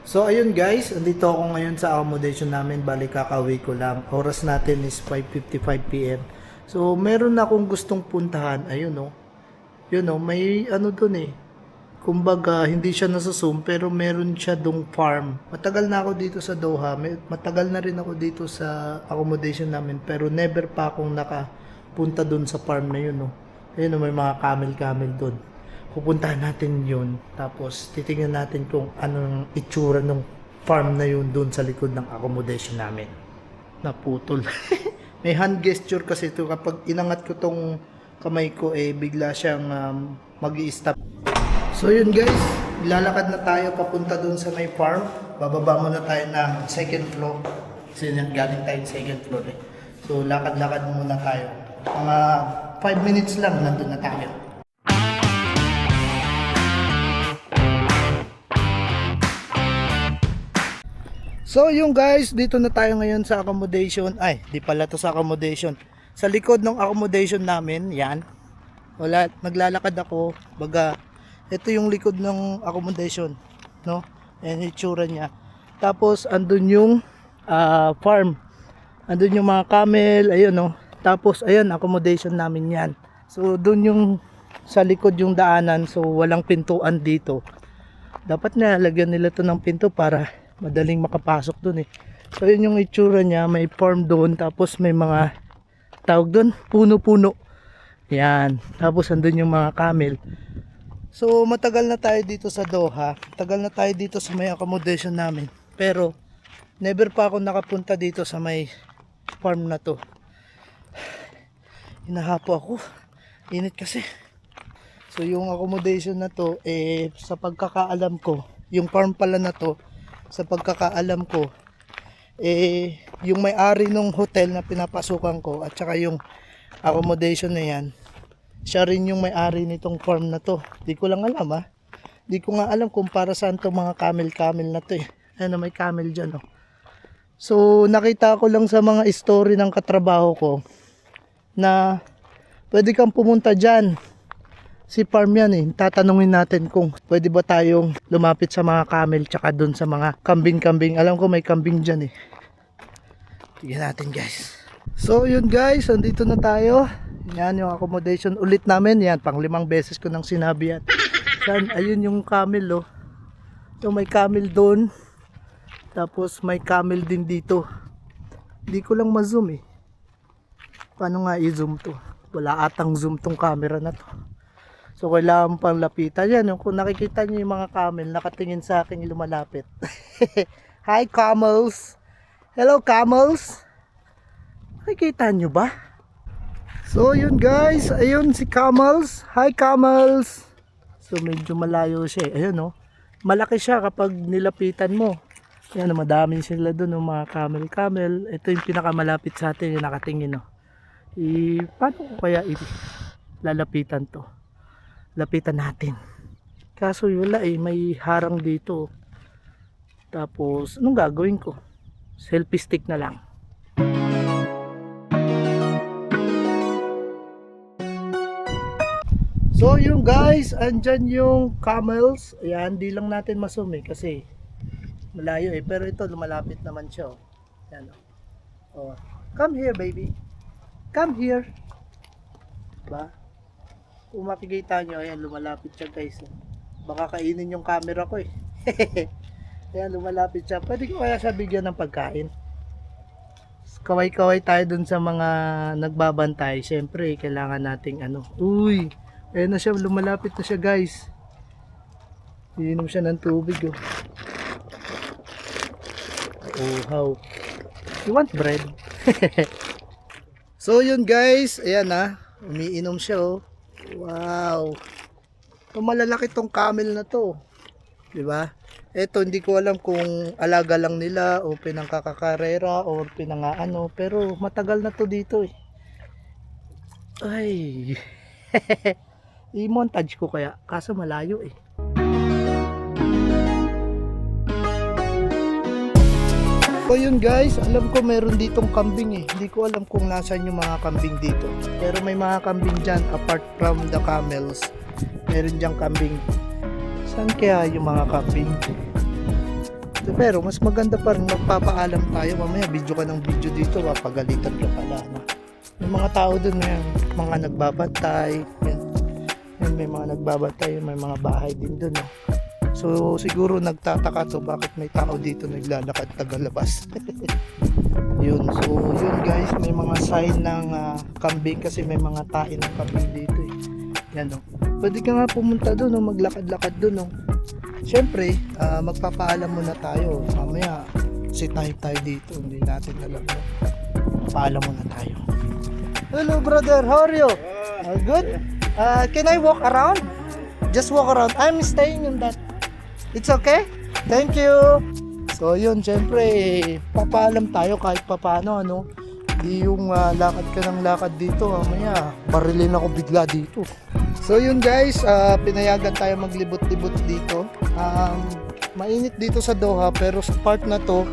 So ayun guys, andito ako ngayon sa accommodation namin, bali kakauwi ko lang. Oras natin is 5:55 PM. So meron akong gustong puntahan, ayun oh. Yun oh, may ano dun eh. Kumbaga hindi siya nasa-zoom pero meron siya dong farm. Matagal na ako dito sa Doha, matagal na rin ako dito sa accommodation namin pero never pa akong nakapunta dun sa farm na yun oh. Ayun oh, may mga camel-camel dun. Pupuntahan natin yun. Tapos titingnan natin kung anong itsura ng farm na yun dun sa likod ng accommodation namin. Naputol. May hand gesture kasi ito. Kapag inangat ko tong kamay ko eh bigla siyang mag-i-stop. So yun guys, lalakad na tayo papunta dun sa may farm. Bababa muna tayo ng second floor. Kasi galing tayo second floor eh. So lakad-lakad muna tayo. Mga 5 minutes lang nandun na tayo. So yung guys, dito na tayo ngayon sa accommodation. Ay, di pala to sa accommodation. Sa likod ng accommodation namin, yan. Wala, naglalakad ako. Baga, ito yung likod ng accommodation, no? Ayan yung itsura niya. Tapos andun yung farm. Andun yung mga camel, ayun no. Tapos ayun, accommodation namin yan. So dun yung sa likod yung daanan, so walang pintuan dito. Dapat na lagyan nila to ng pinto para madaling makapasok dun eh. So yun yung itsura niya, may farm doon, tapos may mga tawag doon, puno-puno. Yan, tapos andun yung mga camel. So matagal na tayo dito sa Doha, matagal na tayo dito sa may accommodation namin. Pero never pa ako nakapunta dito sa may farm na to. Hinahapo ako, init kasi. So yung accommodation na to, eh sa pagkakaalam ko, yung farm pala na to, sa pagkakaalam ko, eh yung may-ari ng hotel na pinapasukan ko at saka yung accommodation na yan, siya rin yung may-ari nitong farm na to. Di ko lang alam ha. Di ko nga alam kung para saan to mga camel-camel na to eh. Ano, may camel dyan oh. So nakita ko lang sa mga story ng katrabaho ko na pwede kang pumunta dyan. Si farm yan eh. Tatanungin natin kung pwede ba tayong lumapit sa mga camel tsaka dun sa mga kambing-kambing. Alam ko may kambing dyan eh. Tignan natin guys. So yun guys, andito na tayo. Yan yung accommodation ulit namin. Yan, pang 5 beses ko nang sinabi yan. Yan, ayun yung camel oh. So may camel doon. Tapos may camel din dito. Hindi ko lang ma-zoom eh. Paano nga i-zoom to? Wala atang zoom tong camera na to. So kailangan pang lapitan. Yan, kung nakikita nyo yung mga camel, nakatingin sa akin lumalapit. Hi camels! Hello camels! Nakikita nyo ba? So yun guys, ayun si camels. Hi camels! So medyo malayo siya eh. Ayun oh. Malaki siya kapag nilapitan mo. Yan, madami sila doon, mga camel. Ito yung pinakamalapit sa atin, yung nakatingin oh. Paano ko kaya lalapitan to? Lapitan natin. Kaso wala eh, may harang dito. Tapos anong gagawin ko? Selfie stick na lang. So yung guys, andyan yung camels. Ayan, di lang natin masumi kasi malayo eh. Pero ito lumalapit naman siya oh. Ayan oh. Oh. Come here baby. Come here. Diba? Kung makikita nyo, ayan, lumalapit siya guys. Baka kainin yung camera ko eh. Ayan, lumalapit siya. Pwede ko kaya siya bigyan ng pagkain. Kaway-kaway tayo dun sa mga nagbabantay. Siyempre, kailangan nating ano. Uy, ayan na siya, lumalapit na siya guys. Iinom siya ng tubig oh. Oh, how? You want bread? So yun guys, ayan na. Umiinom siya oh. Wow. So, malalaki tong camel na to. 'Di ba? Ito hindi ko alam kung alaga lang nila o pinangkakakarera o pinangaano, pero matagal na to dito eh. Ay. I-montage ko kaya kaso malayo eh. So yun guys, alam ko meron ditong kambing eh. Hindi ko alam kung nasaan yung mga kambing dito. Pero may mga kambing dyan apart from the camels. Meron dyang kambing. Saan kaya yung mga kambing? Pero mas maganda pa rin magpapaalam tayo. Mamaya video ka ng video dito, papagalitan ka pala. No? May mga tao dun, may mga nagbabantay. Yan. Yan, may mga nagbabantay, may mga bahay din dun. No? So siguro nagtataka to bakit may tao dito naglalakad tagalabas. Yun, so yun guys, may mga sign ng kambing kasi may mga tain ng kambing dito eh. Yan no. Pwede ka nga pumunta doon, no? Maglakad-lakad doon. No? Siyempre, magpapaalam muna tayo. Mamaya, tayo dito. Hindi natin alam. No? Paalam muna tayo. Hello brother, how are you? Good? Can I walk around? Just walk around. I'm staying in that. It's okay? Thank you. So yun, siyempre, papaalam tayo kahit papano. Ano? Di yung lakad ka ng lakad dito. Mamaya, barilin ako bigla dito. So yun guys, pinayagan tayo maglibot-libot dito. Mainit dito sa Doha pero sa part na to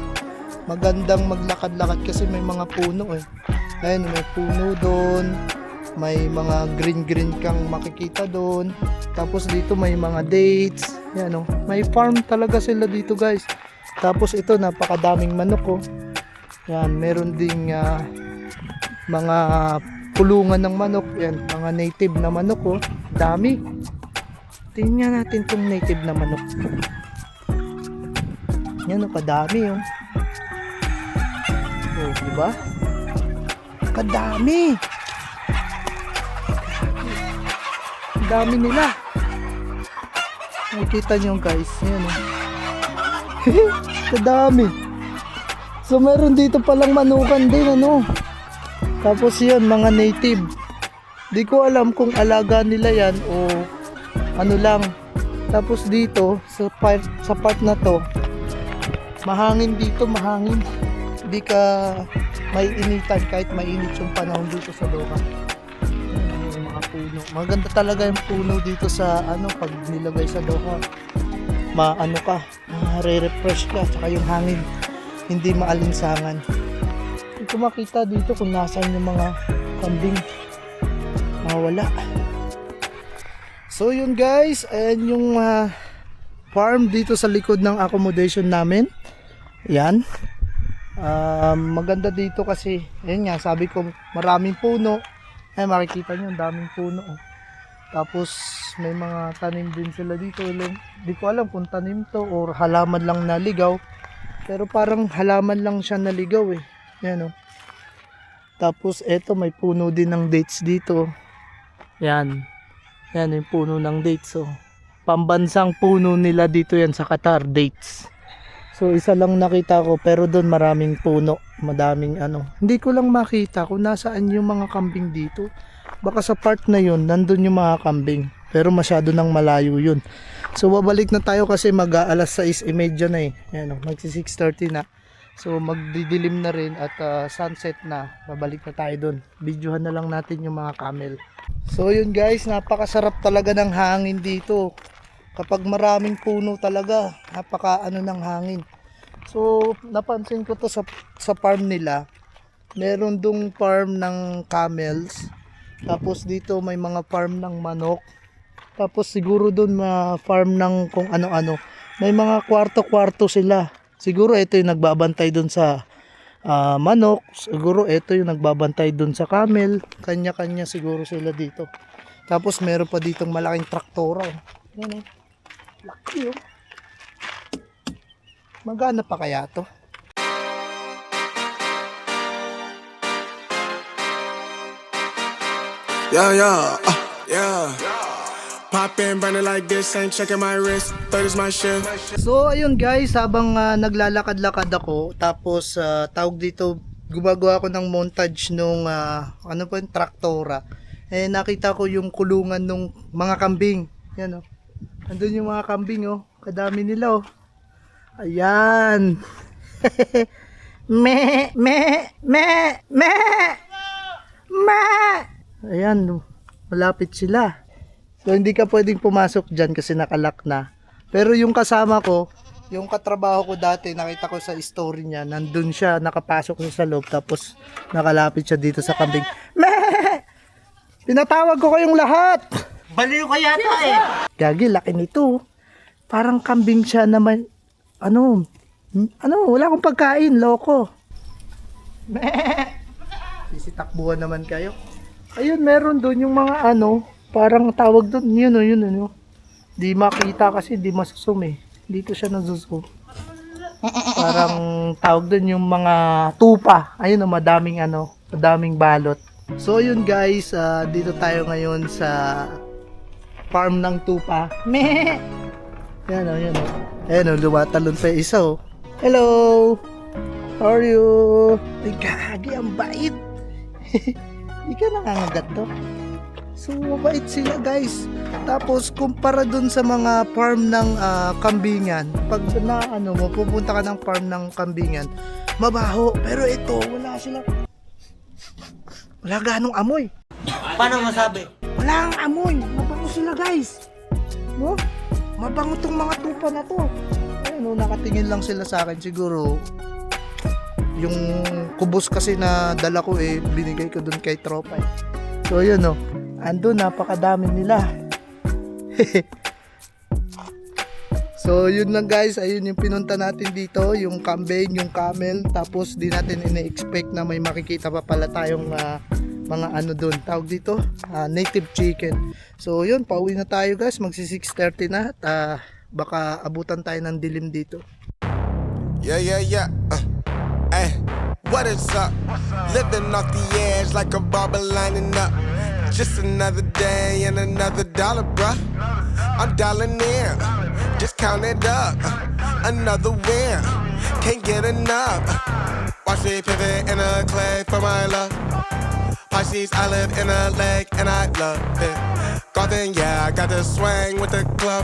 magandang maglakad-lakad kasi may mga puno eh. Ayun, may puno doon, may mga green kang makikita doon. Tapos dito may mga dates. Yan oh. May farm talaga sila dito guys. Tapos ito napakadaming manok oh. Yan, meron ding mga kulungan ng manok. Yan, mga native na manok oh. Dami. Tingnan natin tong native na manok. Yan oh, kadami oh. Oh, diba? Kadami. Dami nila. Nakikita nyo guys. Yan oh. Kadami. So meron dito palang manukan din ano. Tapos yan, mga native. Di ko alam kung alaga nila yan o ano lang. Tapos dito sa part na to, mahangin dito, mahangin. Di ka may initan kahit mainit yung panahon dito sa Doha. Yung mga puno. Maganda talaga yung puno dito sa ano pag nilagay sa Doha. Maano ka, re-refresh ka, tsaka yung hangin hindi maalinsangan. Hindi ko makita dito kung nasaan yung mga kambing. Wala. So yun guys, ayan yung farm dito sa likod ng accommodation namin. Yan. Maganda dito kasi, ayan nga, sabi ko maraming puno. Ay makikita nyo, daming puno. Tapos may mga tanim din sila dito. Di ko alam kung tanim to or halaman lang naligaw. Pero parang halaman lang siya naligaw eh. Yan o. Tapos eto may puno din ng dates dito. Yan. Yan yung puno ng dates. So, pambansang puno nila dito yan sa Qatar, dates. So isa lang nakita ko pero doon maraming puno. Madaming ano. Hindi ko lang makita kung nasaan yung mga kambing dito. Baka sa part na yun, nandun yung mga kambing. Pero masyado nang malayo yun. So babalik na tayo kasi mag-aalas 6:30 na eh. Ayan, magsi 6:30 na. So magdidilim na rin at sunset na. Babalik na tayo dun. Videohan na lang natin yung mga camel. So yun guys, napakasarap talaga ng hangin dito. Kapag maraming puno talaga, napaka ano ng hangin. So napansin ko to sa farm nila. Meron dong farm ng camels. Tapos dito may mga farm ng manok. Tapos siguro doon farm ng kung ano-ano. May mga kwarto-kwarto sila. Siguro ito yung nagbabantay doon sa manok. Siguro ito yung nagbabantay doon sa camel. Kanya-kanya siguro sila dito. Tapos meron pa ditong malaking traktora. Yan eh. Laki oh. Magana pa kaya to? Yeah. Pop in, burning like this, ain't checking my wrist. Third is my shift. So ayun guys, habang naglalakad-lakad ako, tapos tawag dito, gumagawa ako ng montage nung ano po yung traktora. Eh nakita ko yung kulungan ng mga kambing. Yan oh. Andun yung mga kambing oh. Kadami nila oh. Ayan. Me. Ayan, malapit sila. So hindi ka pwedeng pumasok dyan kasi nakalak na. Pero yung kasama ko, yung katrabaho ko dati, nakita ko sa story niya, nandun siya, nakapasok siya sa loob, tapos nakalapit siya dito sa kambing. Pinatawag ko kayong lahat. Baliw ka yata eh. Gagi, laki nito. Parang kambing siya naman, ano, Ano, wala akong pagkain, loko. Sisitakbuhan naman kayo. Ayun, meron doon yung mga ano, parang tawag doon, yun. Di makita kasi di masusum eh. Dito siya nasusum. Parang tawag doon yung mga tupa. Ayun o, madaming balot. So yun guys, dito tayo ngayon sa farm ng tupa. Meh! Yan o, yan o. Ayan o, lumatalon pa yung isa o. Hello! How are you? Ay, gagi, ang bait. Di ka nangangagat to. So, mabait sila guys. Tapos, kumpara dun sa mga farm ng kambingan, pag pupunta ka ng farm ng kambingan, mabaho. Pero ito, wala ganong amoy. Paano masabi? Wala ang amoy. Mabango sila guys. No? Mabango tong mga tupa na to. Ayun, nakatingin lang sila sa akin. Siguro, yung kubos kasi na dala ko binigay ko dun kay tropa eh. So yun o, andun napakadami nila. So yun lang guys, ayun yung pinunta natin dito, yung kambing, yung camel. Tapos di natin ina-expect na may makikita pa pala tayong mga ano dun, tawag dito, native chicken. So yun, pauwi na tayo guys, magsi 6:30 na at baka abutan tayo ng dilim dito. Yeah. Hey, what is up? Living off the edge like a barber lining up. Just another day and another dollar, bruh. I'm dialing in, just count it up. Another win, can't get enough. Watch me pivot in a clay for my love. Pisces, I live in a lake and I love it. Golden, yeah, I got the swing with the club.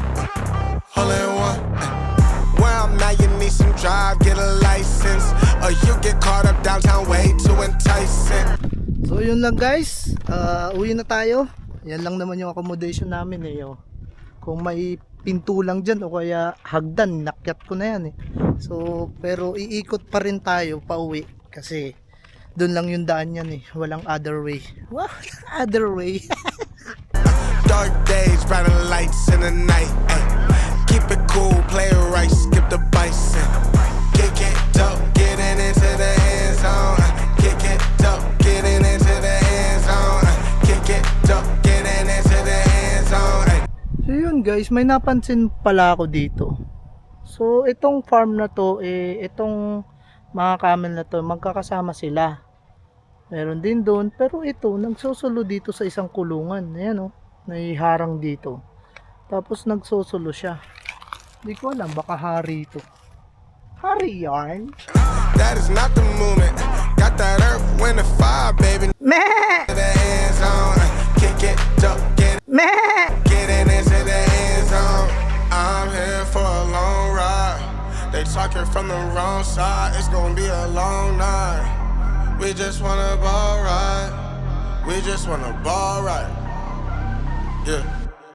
Hole in one. Where I'm at, you need some drive, get a license. Or you get caught up downtown, way too enticing. So yun lang guys, uwi na tayo. Yan lang naman yung accommodation namin eh. Oh. Kung may pinto lang dyan o kaya hagdan, nakyat ko na yan eh. So, pero iikot pa rin tayo pa uwi. Kasi doon lang yung daan yan eh. Walang other way. Walang other way. Dark days, brighter lights in the night. Ay. Keep it cool, play it right, skip the bison. Kick it up, getting into the end zone. Kick it up, getting into the end zone. Kick it up, getting into the end zone. So yun guys, may napansin pala ako dito. So itong farm na to, itong mga camel na to, magkakasama sila. Meron din doon, pero ito, nagsusulo dito sa isang kulungan. Ayan o, may harang dito. Tapos nagsusulo siya. Hindi ko alam, baka hari ito. Hari yarn. That is not the movement. Got that earth, wind, and fire, baby. Meh! The end zone. Kick it up, Meh! getting into the end zone. I'm here for a long ride. They talking from the wrong side. It's gonna be a long night. We just wanna ball right. We just wanna ball right. Yeah.